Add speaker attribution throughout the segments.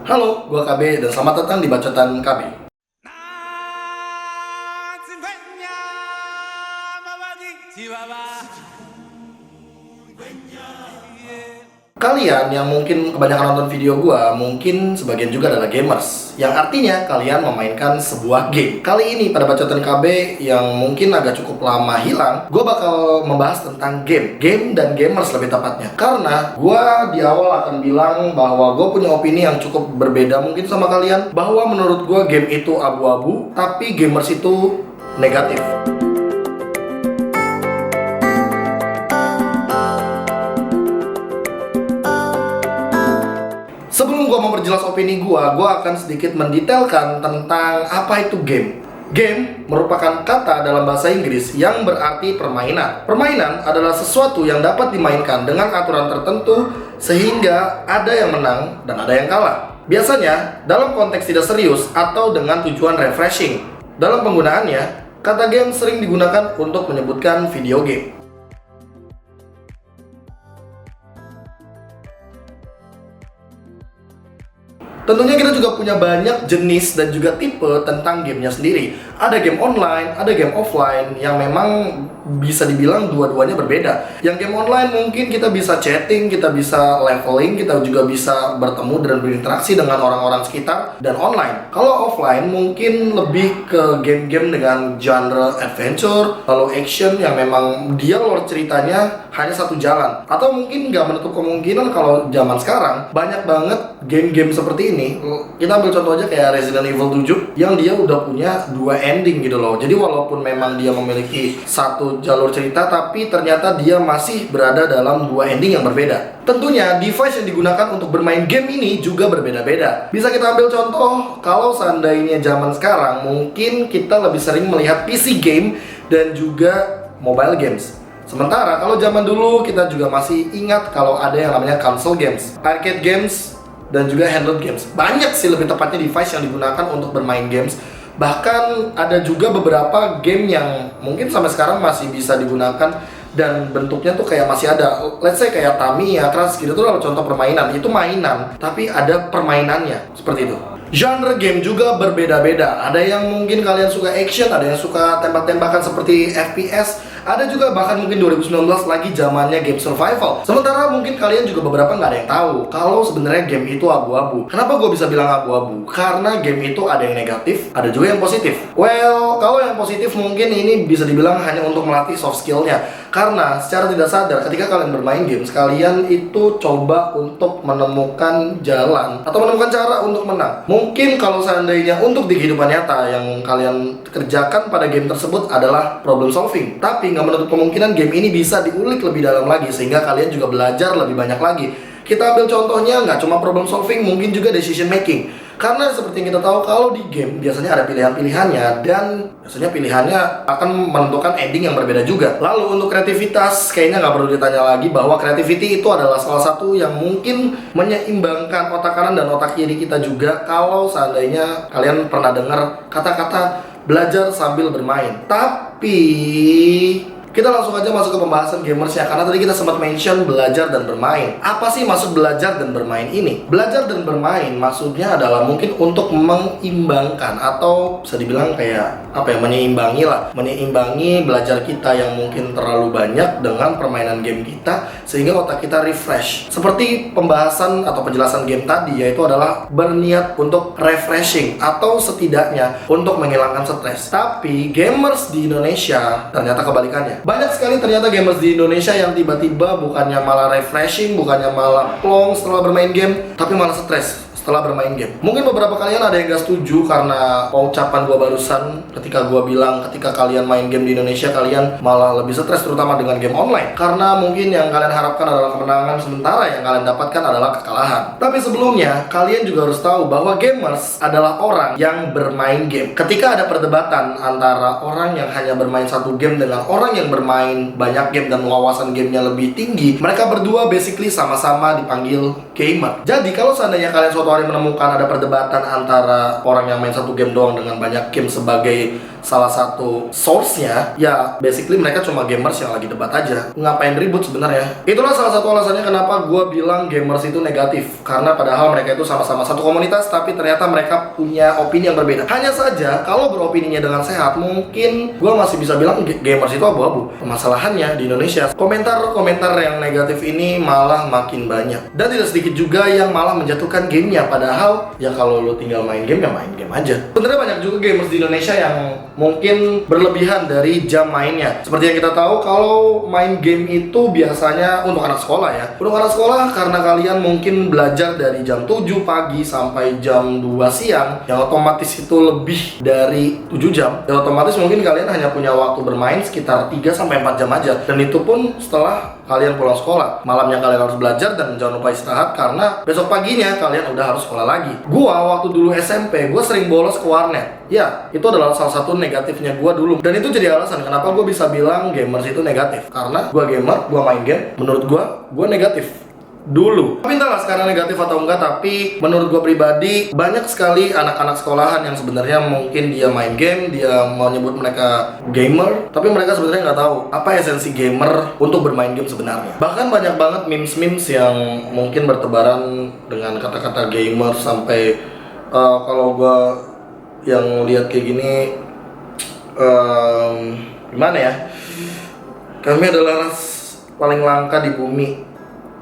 Speaker 1: Halo, gua KB dan selamat datang di Bacotan KB. Kalian yang mungkin kebanyakan nonton video gua, mungkin sebagian juga adalah gamers, yang artinya kalian memainkan sebuah game. Kali ini pada Bacotan KB yang mungkin agak cukup lama hilang, gua bakal membahas tentang game dan gamers lebih tepatnya. Karena gua di awal akan bilang bahwa gua punya opini yang cukup berbeda mungkin sama kalian, bahwa menurut gua game itu abu-abu, tapi gamers itu negatif. Sebelum gua memperjelas opini gua akan sedikit mendetailkan tentang apa itu game. Game merupakan kata dalam bahasa Inggris yang berarti permainan. Permainan adalah sesuatu yang dapat dimainkan dengan aturan tertentu sehingga ada yang menang dan ada yang kalah. Biasanya dalam konteks tidak serius atau dengan tujuan refreshing. Dalam penggunaannya, kata game sering digunakan untuk menyebutkan video game. Tentunya kita juga punya banyak jenis dan juga tipe tentang gamenya sendiri. Ada game online, ada game offline yang memang bisa dibilang dua-duanya berbeda. Yang game online mungkin kita bisa chatting, kita bisa leveling, kita juga bisa bertemu dan berinteraksi dengan orang-orang sekitar dan online. Kalau offline mungkin lebih ke game-game dengan genre adventure, lalu action yang memang dia lore ceritanya hanya satu jalan. Atau mungkin nggak menutup kemungkinan kalau zaman sekarang banyak banget game-game seperti ini. Kita ambil contoh aja kayak Resident Evil 7 yang dia udah punya dua ending gitu loh. Jadi walaupun memang dia memiliki satu jalur cerita, tapi ternyata dia masih berada dalam dua ending yang berbeda. Tentunya device yang digunakan untuk bermain game ini juga berbeda-beda. Bisa kita ambil contoh, kalau seandainya zaman sekarang mungkin kita lebih sering melihat PC game dan juga mobile games. Sementara kalau zaman dulu kita juga masih ingat kalau ada yang namanya console games, arcade games, dan juga handheld games. Banyak sih lebih tepatnya device yang digunakan untuk bermain games. Bahkan ada juga beberapa game yang mungkin sampai sekarang masih bisa digunakan dan bentuknya tuh kayak masih ada. Let's say kayak Tamiya, Crash gitu tuh contoh permainan. Itu mainan, tapi ada permainannya, seperti itu. Genre game juga berbeda-beda. Ada yang mungkin kalian suka action, ada yang suka tembak-tembakan seperti FPS, ada juga bahkan mungkin 2019 lagi zamannya game survival. Sementara mungkin kalian juga beberapa nggak ada yang tahu kalau sebenarnya game itu abu-abu. Kenapa gue bisa bilang abu-abu? Karena game itu ada yang negatif, ada juga yang positif. Well, kalau yang positif mungkin ini bisa dibilang hanya untuk melatih soft skillnya. Karena secara tidak sadar ketika kalian bermain game, kalian itu coba untuk menemukan jalan atau menemukan cara untuk menang. Mungkin kalau seandainya untuk di kehidupan nyata yang kalian kerjakan pada game tersebut adalah problem solving, tapi nggak menutup kemungkinan game ini bisa diulik lebih dalam lagi sehingga kalian juga belajar lebih banyak lagi. Kita ambil contohnya nggak cuma problem solving, mungkin juga decision making. Karena seperti yang kita tahu kalau di game biasanya ada pilihan-pilihannya dan biasanya pilihannya akan menentukan ending yang berbeda juga. Lalu untuk kreativitas kayaknya nggak perlu ditanya lagi bahwa creativity itu adalah salah satu yang mungkin menyeimbangkan otak kanan dan otak kiri kita juga. Kalau seandainya kalian pernah dengar kata-kata belajar sambil bermain. Tapi kita langsung aja masuk ke pembahasan gamers ya, karena tadi kita sempat mention belajar dan bermain. Apa sih maksud belajar dan bermain ini? Belajar dan bermain maksudnya adalah mungkin untuk mengimbangkan atau bisa dibilang kayak apa ya, menyeimbangi belajar kita yang mungkin terlalu banyak dengan permainan game kita sehingga otak kita refresh. Seperti pembahasan atau penjelasan game tadi, yaitu adalah berniat untuk refreshing atau setidaknya untuk menghilangkan stres. Tapi gamers di Indonesia ternyata kebalikannya. Banyak sekali ternyata gamers di Indonesia yang tiba-tiba bukannya malah refreshing, bukannya malah plong setelah bermain game, tapi malah stres setelah bermain game. Mungkin beberapa kalian ada yang gak setuju karena ucapan gua barusan ketika gua bilang ketika kalian main game di Indonesia kalian malah lebih stres, terutama dengan game online. Karena mungkin yang kalian harapkan adalah kemenangan, sementara yang kalian dapatkan adalah kekalahan. Tapi sebelumnya, kalian juga harus tahu bahwa gamers adalah orang yang bermain game. Ketika ada perdebatan antara orang yang hanya bermain satu game dengan orang yang bermain banyak game dan wawasan gamenya lebih tinggi, mereka berdua basically sama-sama dipanggil gamer. Jadi kalau seandainya kalian suatu hari menemukan ada perdebatan antara orang yang main satu game doang dengan banyak game sebagai salah satu source-nya, ya basically mereka cuma gamers yang lagi debat aja. Ngapain ribut sebenarnya? Itulah salah satu alasannya kenapa gue bilang gamers itu negatif. Karena padahal mereka itu sama-sama satu komunitas, tapi ternyata mereka punya opini yang berbeda. Hanya saja, kalau beropininya dengan sehat, mungkin gue masih bisa bilang gamers itu abu-abu. Permasalahannya di Indonesia, komentar-komentar yang negatif ini malah makin banyak. Dan tidak sedikit juga yang malah menjatuhkan gamenya. Padahal, ya kalau lo tinggal main game, ya main game aja. Sebenarnya banyak juga gamers di Indonesia yang mungkin berlebihan dari jam mainnya. Seperti yang kita tahu, kalau main game itu biasanya untuk anak sekolah ya. Untuk anak sekolah karena kalian mungkin belajar dari jam 7 pagi sampai jam 2 siang, yang otomatis itu lebih dari 7 jam. Ya otomatis mungkin kalian hanya punya waktu bermain sekitar 3 sampai 4 jam aja. Dan itu pun setelah kalian pulang sekolah. Malamnya kalian harus belajar dan jangan lupa istirahat karena besok paginya kalian udah harus sekolah lagi. Gua waktu dulu SMP, gua sering bolos ke warnet. Ya, itu adalah salah satu negatifnya gua dulu. Dan itu jadi alasan kenapa gua bisa bilang gamers itu negatif. Karena gua gamer, gua main game, menurut gua negatif. Dulu. Tapi entahlah sekarang negatif atau enggak, tapi menurut gue pribadi banyak sekali anak-anak sekolahan yang sebenarnya mungkin dia main game, dia mau nyebut mereka gamer, tapi mereka sebenarnya nggak tahu apa esensi gamer untuk bermain game sebenarnya. Bahkan banyak banget memes-memes yang mungkin bertebaran dengan kata-kata gamer sampai kalau gue yang lihat kayak gini, gimana ya? Kami adalah ras paling langka di bumi.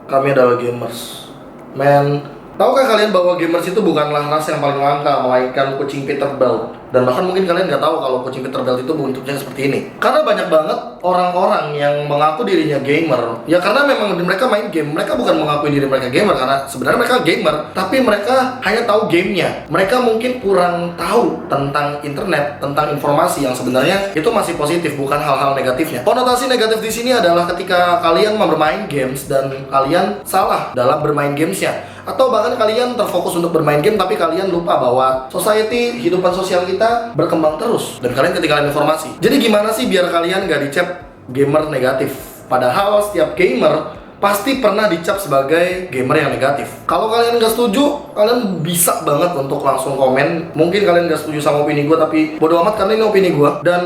Speaker 1: Kami adalah gamers. Men, tahukah kalian bahwa gamers itu bukanlah ras yang paling langka, melainkan kucing Peterbilt? Dan bahkan mungkin kalian nggak tahu kalau kucing Peterbilt itu bentuknya seperti ini. Karena banyak banget orang-orang yang mengaku dirinya gamer. Ya karena memang mereka main game. Mereka bukan mengakui diri mereka gamer karena sebenarnya mereka gamer, tapi mereka hanya tahu gamenya. Mereka mungkin kurang tahu tentang internet, tentang informasi yang sebenarnya itu masih positif, bukan hal-hal negatifnya. Konotasi negatif di sini adalah ketika kalian mau bermain games dan kalian salah dalam bermain gamesnya. Atau bahkan kalian terfokus untuk bermain game tapi kalian lupa bahwa society, kehidupan sosial kita berkembang terus dan kalian ketinggalan informasi. Jadi gimana sih biar kalian gak dicap gamer negatif? Padahal setiap gamer pasti pernah dicap sebagai gamer yang negatif. Kalau kalian gak setuju, kalian bisa banget untuk langsung komen. Mungkin kalian gak setuju sama opini gue, tapi bodo amat karena ini opini gue. Dan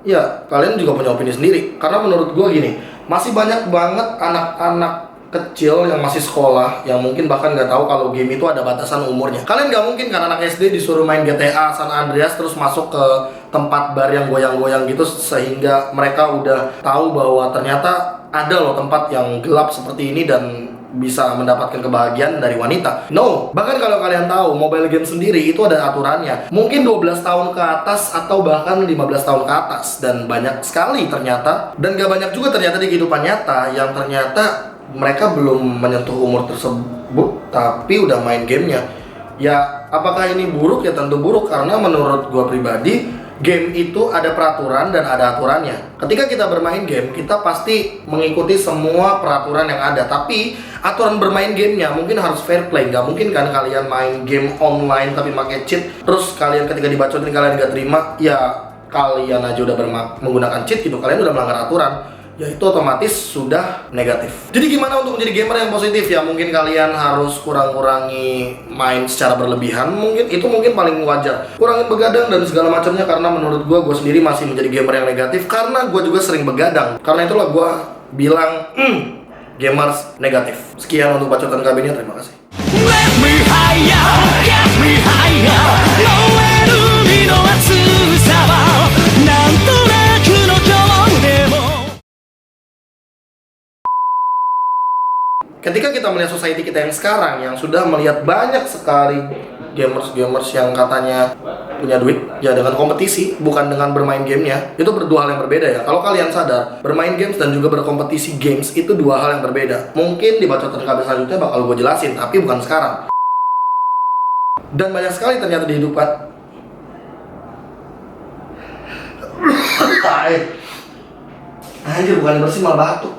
Speaker 1: ya, kalian juga punya opini sendiri. Karena menurut gue gini, masih banyak banget anak-anak kecil yang masih sekolah yang mungkin bahkan nggak tahu kalau game itu ada batasan umurnya. Kalian nggak mungkin kan anak SD disuruh main GTA San Andreas terus masuk ke tempat bar yang goyang-goyang gitu sehingga mereka udah tahu bahwa ternyata ada loh tempat yang gelap seperti ini dan bisa mendapatkan kebahagiaan dari wanita. No, bahkan kalau kalian tahu mobile game sendiri itu ada aturannya. Mungkin 12 tahun ke atas atau bahkan 15 tahun ke atas. Dan banyak sekali ternyata, dan gak banyak juga ternyata di kehidupan nyata yang ternyata mereka belum menyentuh umur tersebut tapi udah main gamenya. Ya apakah ini buruk? Ya tentu buruk karena menurut gua pribadi game itu ada peraturan dan ada aturannya. Ketika kita bermain game, kita pasti mengikuti semua peraturan yang ada. Tapi aturan bermain gamenya mungkin harus fair play. Gak mungkin kan kalian main game online tapi pakai cheat, terus kalian ketika dibacotin kalian gak terima, ya kalian aja udah menggunakan cheat gitu, kalian udah melanggar aturan. Ya itu otomatis sudah negatif. Jadi gimana untuk menjadi gamer yang positif? Ya mungkin kalian harus kurang-kurangi main secara berlebihan. Mungkin paling wajar. Kurangin begadang dan segala macamnya karena menurut gue sendiri masih menjadi gamer yang negatif karena gue juga sering begadang. Karena itulah gue bilang gamers negatif. Sekian untuk bacotan KB-nya, terima kasih. Let me higher, get me higher. Ketika kita melihat society kita yang sekarang yang sudah melihat banyak sekali gamers yang katanya punya duit ya dengan kompetisi bukan dengan bermain gamenya, itu berdua hal yang berbeda ya. Kalau kalian sadar, bermain games dan juga berkompetisi games itu dua hal yang berbeda. Mungkin di bacotan KB selanjutnya bakal gue jelasin, tapi bukan sekarang. Dan banyak sekali ternyata di hidupan anjir, bukan bersih malah batuk.